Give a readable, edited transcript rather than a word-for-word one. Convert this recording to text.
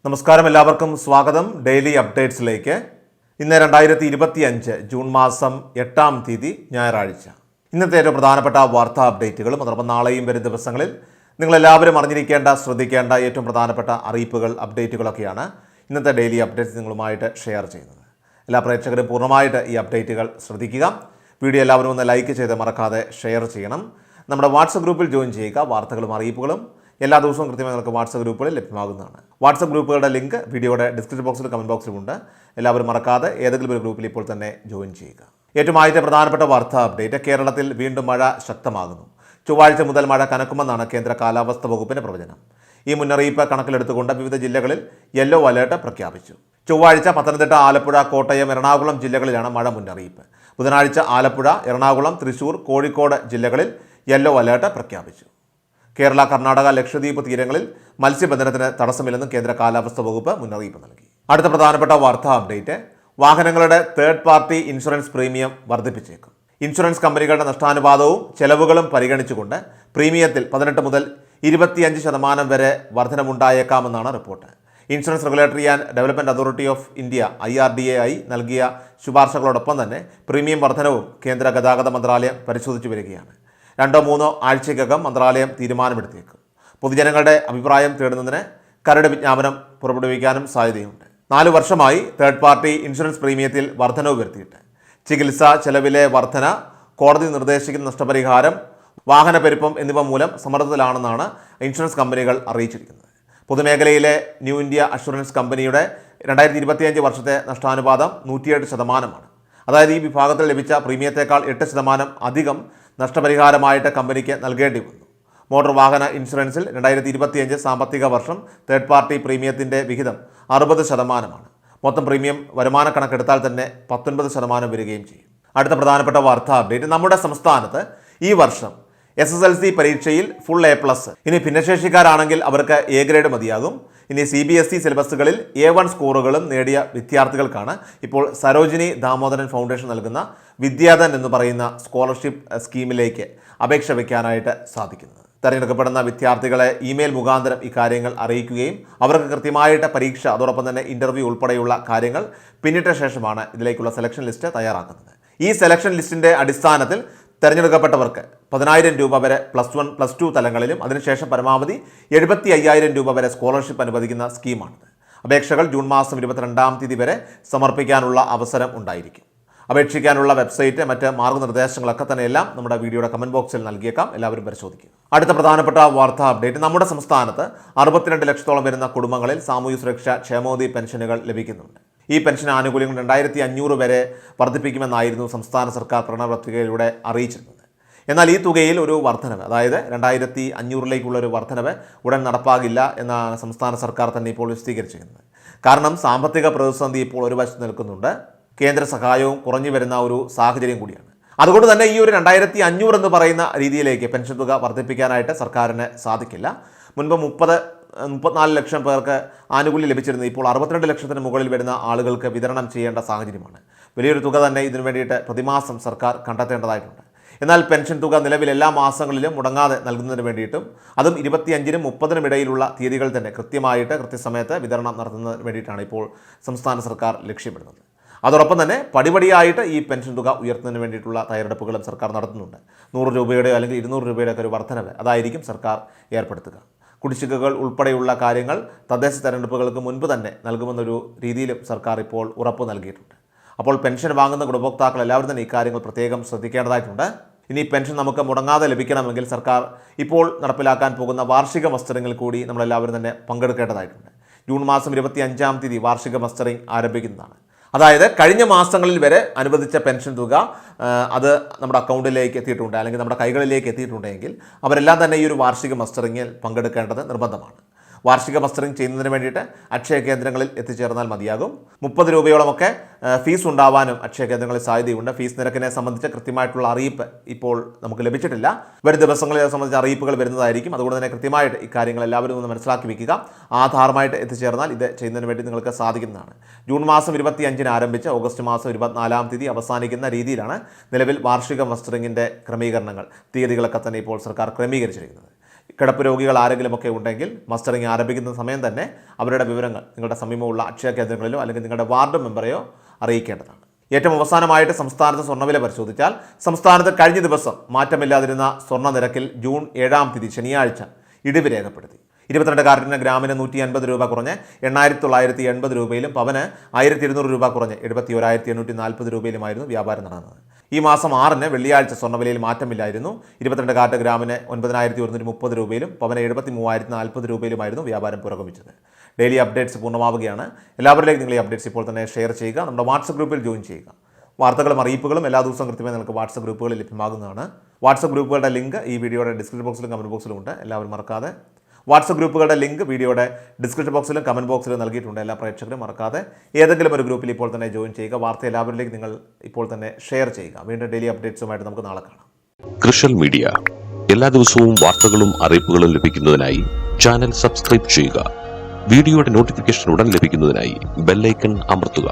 നമസ്കാരം, എല്ലാവർക്കും സ്വാഗതം ഡെയിലി അപ്ഡേറ്റ്സിലേക്ക്. ഇന്ന് 2025 ജൂൺ മാസം 8-ാം തീയതി ഞായറാഴ്ച. ഇന്നത്തെ ഏറ്റവും പ്രധാനപ്പെട്ട വാർത്താ അപ്ഡേറ്റുകളും അതോടൊപ്പം നാളെയും വരും ദിവസങ്ങളിൽ നിങ്ങളെല്ലാവരും അറിഞ്ഞിരിക്കേണ്ട, ശ്രദ്ധിക്കേണ്ട ഏറ്റവും പ്രധാനപ്പെട്ട അറിയിപ്പുകൾ, അപ്ഡേറ്റുകളൊക്കെയാണ് ഇന്നത്തെ ഡെയിലി അപ്ഡേറ്റ്സ് നിങ്ങളുമായിട്ട് ഷെയർ ചെയ്യുന്നത്. എല്ലാ പ്രേക്ഷകരും പൂർണ്ണമായിട്ട് ഈ അപ്ഡേറ്റുകൾ ശ്രദ്ധിക്കുക. വീഡിയോ എല്ലാവരും ഒന്ന് ലൈക്ക് ചെയ്ത് മറക്കാതെ ഷെയർ ചെയ്യണം. നമ്മുടെ വാട്സപ്പ് ഗ്രൂപ്പിൽ ജോയിൻ ചെയ്യുക. വാർത്തകളും അറിയിപ്പുകളും എല്ലാ ദിവസവും കൃത്യമായി നിങ്ങൾക്ക് വാട്സപ്പ് ഗ്രൂപ്പുകളിൽ ലഭ്യമാകുന്നതാണ്. വാട്സപ്പ് ഗ്രൂപ്പുകളുടെ ലിങ്ക് വീഡിയോയുടെ ഡിസ്ക്രിപ്ഷൻ ബോക്സിലും കമൻറ്റ് ബോക്സിലുമുണ്ട്. എല്ലാവരും മറക്കാതെ ഏതെങ്കിലും ഒരു ഗ്രൂപ്പിൽ ഇപ്പോൾ തന്നെ ജോയിൻ ചെയ്യുക. ഏറ്റവും ആദ്യത്തെ പ്രധാനപ്പെട്ട വാർത്താ അപ്ഡേറ്റ്: കേരളത്തിൽ വീണ്ടും മഴ ശക്തമാകുന്നു. ചൊവ്വാഴ്ച മുതൽ മഴ കനക്കുമെന്നാണ് കേന്ദ്ര കാലാവസ്ഥാ വകുപ്പിന്റെ പ്രവചനം. ഈ മുന്നറിയിപ്പ് കണക്കിലെടുത്തുകൊണ്ട് വിവിധ ജില്ലകളിൽ യെല്ലോ അലേർട്ട് പ്രഖ്യാപിച്ചു. ചൊവ്വാഴ്ച പത്തനംതിട്ട, ആലപ്പുഴ, കോട്ടയം, എറണാകുളം ജില്ലകളിലാണ് മഴ മുന്നറിയിപ്പ്. ബുധനാഴ്ച ആലപ്പുഴ, എറണാകുളം, തൃശൂർ, കോഴിക്കോട് ജില്ലകളിൽ യെല്ലോ അലേർട്ട് പ്രഖ്യാപിച്ചു. കേരള, കർണാടക, ലക്ഷദ്വീപ് തീരങ്ങളിൽ മത്സ്യബന്ധനത്തിന് തടസ്സമില്ലെന്നും കേന്ദ്ര കാലാവസ്ഥാ വകുപ്പ് മുന്നറിയിപ്പ് നൽകി. അടുത്ത പ്രധാനപ്പെട്ട വാർത്താ അപ്ഡേറ്റ്: വാഹനങ്ങളുടെ തേർഡ് പാർട്ടി ഇൻഷുറൻസ് പ്രീമിയം വർദ്ധിപ്പിച്ചേക്കും. ഇൻഷുറൻസ് കമ്പനികളുടെ നഷ്ടാനുപാതവും ചെലവുകളും പരിഗണിച്ചുകൊണ്ട് പ്രീമിയത്തിൽ 18 മുതൽ 25% വരെ വർധനമുണ്ടായേക്കാമെന്നാണ് report. Insurance regulatory and development authority of India IRDAI നൽകിയ ശുപാർശകളോടൊപ്പം തന്നെ പ്രീമിയം വർധനവും കേന്ദ്ര ഗതാഗത മന്ത്രാലയം പരിശോധിച്ചു വരികയാണ്. 2-3 ആഴ്ചയ്ക്കകം മന്ത്രാലയം തീരുമാനമെടുത്തേക്കും. പൊതുജനങ്ങളുടെ അഭിപ്രായം തേടുന്നതിന് കരട് വിജ്ഞാപനം പുറപ്പെടുവിക്കാനും സാധ്യതയുണ്ട്. 4 വർഷമായി തേർഡ് പാർട്ടി ഇൻഷുറൻസ് പ്രീമിയത്തിൽ വർധനവ് വരുത്തിയിട്ട് ചികിത്സാ ചെലവിലെ വർധന, കോടതി നിർദ്ദേശിക്കുന്ന നഷ്ടപരിഹാരം, വാഹനപ്പെരുപ്പം എന്നിവ മൂലം സമ്മർദ്ദത്തിലാണെന്നാണ് ഇൻഷുറൻസ് കമ്പനികൾ അറിയിച്ചിരിക്കുന്നത്. പൊതുമേഖലയിലെ ന്യൂ ഇന്ത്യ അഷുറൻസ് കമ്പനിയുടെ 2025 വർഷത്തെ നഷ്ടാനുപാതം 107%. അതായത് ഈ വിഭാഗത്തിൽ ലഭിച്ച പ്രീമിയത്തേക്കാൾ 8% അധികം നഷ്ടപരിഹാരമായിട്ട് കമ്പനിക്ക് നൽകേണ്ടി വന്നു. മോട്ടോർ വാഹന ഇൻഷുറൻസിൽ 2025 സാമ്പത്തിക വർഷം തേർഡ് പാർട്ടി പ്രീമിയത്തിൻ്റെ വിഹിതം 60%. മൊത്തം പ്രീമിയം വരുമാന കണക്കെടുത്താൽ തന്നെ 19% വരികയും ചെയ്യും. അടുത്ത പ്രധാനപ്പെട്ട വാർത്താ അപ്ഡേറ്റ്: നമ്മുടെ സംസ്ഥാനത്ത് ഈ വർഷം SSLC പരീക്ഷയിൽ ഫുൾ A+. ഇനി ഭിന്നശേഷിക്കാരാണെങ്കിൽ അവർക്ക് A ഗ്രേഡ് മതിയാകും. ഇനി CBSE സിലബസുകളിൽ A1 സ്കോറുകളും നേടിയ വിദ്യാർത്ഥികൾക്കാണ് ഇപ്പോൾ സരോജിനി ദാമോദരൻ ഫൗണ്ടേഷൻ നൽകുന്ന വിദ്യാധൻ എന്ന് പറയുന്ന സ്കോളർഷിപ്പ് സ്കീമിലേക്ക് അപേക്ഷ വയ്ക്കാനായിട്ട് സാധിക്കുന്നത്. തിരഞ്ഞെടുക്കപ്പെടുന്ന വിദ്യാർത്ഥികളെ ഇമെയിൽ മുഖാന്തരം ഇക്കാര്യങ്ങൾ അറിയിക്കുകയും അവർക്ക് കൃത്യമായിട്ട് പരീക്ഷ, അതോടൊപ്പം തന്നെ ഇൻ്റർവ്യൂ ഉൾപ്പെടെയുള്ള കാര്യങ്ങൾ പിന്നിട്ട ശേഷമാണ് ഇതിലേക്കുള്ള സെലക്ഷൻ ലിസ്റ്റ് തയ്യാറാക്കുന്നത്. ഈ സെലക്ഷൻ ലിസ്റ്റിൻ്റെ അടിസ്ഥാനത്തിൽ തിരഞ്ഞെടുക്കപ്പെട്ടവർക്ക് 10,000 രൂപ വരെ +1, +2 തലങ്ങളിലും അതിനുശേഷം പരമാവധി 75,000 രൂപ വരെ സ്കോളർഷിപ്പ് അനുവദിക്കുന്ന സ്കീമാണിത്. അപേക്ഷകൾ ജൂൺ മാസം 22-ാം തീയതി വരെ സമർപ്പിക്കാനുള്ള അവസരം ഉണ്ടായിരിക്കും. അപേക്ഷിക്കാനുള്ള വെബ്സൈറ്റ്, മറ്റ് മാർഗ്ഗനിർദ്ദേശങ്ങളൊക്കെ തന്നെയെല്ലാം നമ്മുടെ വീഡിയോയുടെ കമൻറ്റ് ബോക്സിൽ നൽകിയേക്കാം. എല്ലാവരും പരിശോധിക്കുക. അടുത്ത പ്രധാനപ്പെട്ട വാർത്താ അപ്ഡേറ്റ്: നമ്മുടെ സംസ്ഥാനത്ത് 62 ലക്ഷത്തോളം വരുന്ന കുടുംബങ്ങളിൽ സാമൂഹ്യ സുരക്ഷാ ക്ഷേമനിധി പെൻഷനുകൾ ലഭിക്കുന്നുണ്ട്. ഈ പെൻഷൻ ആനുകൂല്യങ്ങൾ 2,500 വരെ വർദ്ധിപ്പിക്കുമെന്നായിരുന്നു സംസ്ഥാന സർക്കാർ പ്രകടനപത്രികയിലൂടെ അറിയിച്ചിരുന്നത്. എന്നാൽ ഈ തുകയിൽ ഒരു വർധനവ്, അതായത് 2,500 ഒരു വർധനവ് ഉടൻ നടപ്പാകില്ല എന്നാണ് സംസ്ഥാന സർക്കാർ തന്നെ ഇപ്പോൾ വിശദീകരിച്ചിരിക്കുന്നത്. കാരണം സാമ്പത്തിക പ്രതിസന്ധി ഇപ്പോൾ ഒരു വശത്ത് നിൽക്കുന്നുണ്ട്. കേന്ദ്ര സഹായവും കുറഞ്ഞു വരുന്ന ഒരു സാഹചര്യം കൂടിയാണ്. അതുകൊണ്ട് തന്നെ ഈ ഒരു 2,500 എന്ന് പറയുന്ന രീതിയിലേക്ക് പെൻഷൻ തുക വർദ്ധിപ്പിക്കാനായിട്ട് സർക്കാരിന് സാധിക്കില്ല. മുൻപ് 34 ലക്ഷം പേർക്ക് ആനുകൂല്യം ലഭിച്ചിരുന്നത് ഇപ്പോൾ 62 ലക്ഷത്തിന് മുകളിൽ വരുന്ന ആളുകൾക്ക് വിതരണം ചെയ്യേണ്ട സാഹചര്യമാണ്. വലിയൊരു തുക തന്നെ ഇതിനു വേണ്ടിയിട്ട് പ്രതിമാസം സർക്കാർ കണ്ടെത്തേണ്ടതായിട്ടുണ്ട്. എന്നാൽ പെൻഷൻ തുക നിലവിൽ എല്ലാ മാസങ്ങളിലും മുടങ്ങാതെ നൽകുന്നതിന് വേണ്ടിയിട്ടും അതും 25-നും 30-നും ഇടയിലുള്ള തീയതികൾ തന്നെ കൃത്യമായിട്ട് കൃത്യസമയത്ത് വിതരണം നടത്തുന്നതിന് വേണ്ടിയിട്ടാണ് ഇപ്പോൾ സംസ്ഥാന സർക്കാർ ലക്ഷ്യമിടുന്നത്. അതോടൊപ്പം തന്നെ പടിപടിയായിട്ട് ഈ പെൻഷൻ തുക ഉയർത്തുന്നതിന് വേണ്ടിയിട്ടുള്ള തയ്യാറെടുപ്പുകളും സർക്കാർ നടത്തുന്നുണ്ട്. 100 രൂപയുടെയോ അല്ലെങ്കിൽ 200 രൂപയുടെ ഒക്കെ ഒരു വർധനവ് അതായിരിക്കും സർക്കാർ ഏർപ്പെടുത്തുക. കുടിശ്ശികകൾ ഉൾപ്പെടെയുള്ള കാര്യങ്ങൾ തദ്ദേശ തെരഞ്ഞെടുപ്പുകൾക്ക് മുൻപ് തന്നെ നൽകുമെന്നൊരു രീതിയിലും സർക്കാർ ഇപ്പോൾ ഉറപ്പ് നൽകിയിട്ടുണ്ട്. അപ്പോൾ പെൻഷൻ വാങ്ങുന്ന ഗുണഭോക്താക്കൾ എല്ലാവരും തന്നെ ഇക്കാര്യങ്ങൾ പ്രത്യേകം ശ്രദ്ധിക്കേണ്ടതായിട്ടുണ്ട്. ഇനി പെൻഷൻ നമുക്ക് മുടങ്ങാതെ ലഭിക്കണമെങ്കിൽ സർക്കാർ ഇപ്പോൾ നടപ്പിലാക്കാൻ പോകുന്ന വാർഷിക മസ്റ്ററിങ്ങിൽ കൂടി നമ്മളെല്ലാവരും തന്നെ പങ്കെടുക്കേണ്ടതായിട്ടുണ്ട്. ജൂൺ മാസം 25-ാം തീയതി വാർഷിക മസ്റ്ററിങ് ആരംഭിക്കുന്നതാണ്. അതായത് കഴിഞ്ഞ മാസങ്ങളിൽ വരെ അനുവദിച്ച പെൻഷൻ തുക അത് നമ്മുടെ അക്കൗണ്ടിലേക്ക് എത്തിയിട്ടുണ്ട്, അല്ലെങ്കിൽ നമ്മുടെ കൈകളിലേക്ക് എത്തിയിട്ടുണ്ടെങ്കിൽ അവരെല്ലാം തന്നെ ഈ ഒരു വാർഷിക മസ്റ്ററിങ്ങിൽ പങ്കെടുക്കേണ്ടത് നിർബന്ധമാണ്. വാർഷിക മസ്റ്ററിംഗ് ചെയ്യുന്നതിന് വേണ്ടിയിട്ട് അക്ഷയ കേന്ദ്രങ്ങളിൽ എത്തിച്ചേർന്നാൽ മതിയാകും. 30 രൂപയോളമൊക്കെ ഫീസ് ഉണ്ടാവാനും അക്ഷയ കേന്ദ്രങ്ങളിൽ സാധ്യതയുണ്ട്. ഫീസ് നിരക്കിനെ സംബന്ധിച്ച് കൃത്യമായിട്ടുള്ള അറിയിപ്പ് ഇപ്പോൾ നമുക്ക് ലഭിച്ചിട്ടില്ല. വരും ദിവസങ്ങളിൽ സംബന്ധിച്ച അറിയിപ്പുകൾ വരുന്നതായിരിക്കും. അതുകൊണ്ട് തന്നെ കൃത്യമായിട്ട് ഇക്കാര്യങ്ങൾ എല്ലാവരും ഒന്ന് മനസ്സിലാക്കി വയ്ക്കുക. ആധാറുമായിട്ട് എത്തിച്ചേർന്നാൽ ഇത് ചെയ്യുന്നതിന് വേണ്ടി നിങ്ങൾക്ക് സാധിക്കുന്നതാണ്. ജൂൺ മാസം 25-ന് ആരംഭിച്ച് ഓഗസ്റ്റ് മാസം 24-ാം തീയതി അവസാനിക്കുന്ന രീതിയിലാണ് നിലവിൽ വാർഷിക മസ്റ്ററിങ്ങിൻ്റെ ക്രമീകരണങ്ങൾ, തീയതികളൊക്കെ തന്നെ ഇപ്പോൾ സർക്കാർ ക്രമീകരിച്ചിരിക്കുന്നത്. കിടപ്പ് രോഗികൾ ആരെങ്കിലുമൊക്കെ ഉണ്ടെങ്കിൽ മസ്റ്ററിംഗ് ആരംഭിക്കുന്ന സമയം തന്നെ അവരുടെ വിവരങ്ങൾ നിങ്ങളുടെ സമീപമുള്ള അക്ഷയ കേന്ദ്രങ്ങളിലോ അല്ലെങ്കിൽ നിങ്ങളുടെ വാർഡ് മെമ്പറെയോ അറിയിക്കേണ്ടതാണ്. ഏറ്റവും അവസാനമായിട്ട് സംസ്ഥാനത്ത് സ്വർണ്ണവില പരിശോധിച്ചാൽ സംസ്ഥാനത്ത് കഴിഞ്ഞ ദിവസം മാറ്റമില്ലാതിരുന്ന സ്വർണ്ണ നിരക്കിൽ ജൂൺ 7-ാം തീയതി ശനിയാഴ്ച ഇടിവ് രേഖപ്പെടുത്തി. 22 കാരറ്റിന് ഗ്രാമിന് 150 രൂപ കുറഞ്ഞ് 8,980 രൂപയിലും പവന് 1,200 രൂപ കുറഞ്ഞ് 71,840 രൂപയിലുമായിരുന്നു വ്യാപാരം നടന്നത്. ഈ മാസം 6-ന് വെള്ളിയാഴ്ച സ്വർണ്ണവിലയിൽ മാറ്റമില്ലായിരുന്നു. 22 കാരറ്റ് ഗ്രാമിന് 9,130 രൂപയിലും പവന് 73,040 രൂപയിലുമായിരുന്നു വ്യാപാരം പുരോഗമിച്ചത്. ഡെയിലി അപ്ഡേറ്റ്സ് പൂർണ്ണമാവുകയാണ്. എല്ലാവരിലേക്കും നിങ്ങൾ ഈ അപ്ഡേറ്റ്സ് ഇപ്പോൾ തന്നെ ഷെയർ ചെയ്യുക. നമ്മുടെ വാട്സപ്പ് ഗ്രൂപ്പിൽ ജോയിൻ ചെയ്യുക. വാർത്തകളും അറിയിപ്പുകളും എല്ലാ ദിവസവും കൃത്യമായി നിങ്ങൾക്ക് വാട്സപ്പ് ഗ്രൂപ്പുകളിൽ ലഭ്യമാകുന്നതാണ്. വാട്സപ്പ് ഗ്രൂപ്പുകളുടെ ലിങ്ക് ഈ വീഡിയോയുടെ ഡിസ്ക്രിപ്ഷൻ ബോക്സിലും കമൻറ്റ് ബോക്സിലും ഉണ്ട്. എല്ലാവരും മറക്കാതെ വാട്സപ്പ് ഗ്രൂപ്പുകളുടെ ലിങ്ക് വീഡിയോയുടെ ഡിസ്ക്രിപ്ഷൻ ബോക്സിലും കമൻറ്റ് ബോക്സിലും നൽകിയിട്ടുണ്ട്. എല്ലാ പ്രേക്ഷകരും മറക്കാതെ ഏതെങ്കിലും ഒരു ഗ്രൂപ്പിൽ ഇപ്പോൾ തന്നെ ജോയിൻ ചെയ്യുക. വാർത്ത എല്ലാവരിലേക്ക് നിങ്ങൾ ഇപ്പോൾ തന്നെ ഷെയർ ചെയ്യുക. വീണ്ടും ഡെയിലി അപ്ഡേറ്റ്സുമായിട്ട് നമുക്ക് നാളെ കാണാം. കൃഷൽ മീഡിയ എല്ലാ ദിവസവും വാർത്തകളും അറിയിപ്പുകളും ലഭിക്കുന്നതിനായി ചാനൽ സബ്സ്ക്രൈബ് ചെയ്യുക. വീഡിയോയുടെ നോട്ടിഫിക്കേഷൻ ഉടൻ ലഭിക്കുന്നതിനായി ബെൽ ഐക്കൺ അമർത്തുക.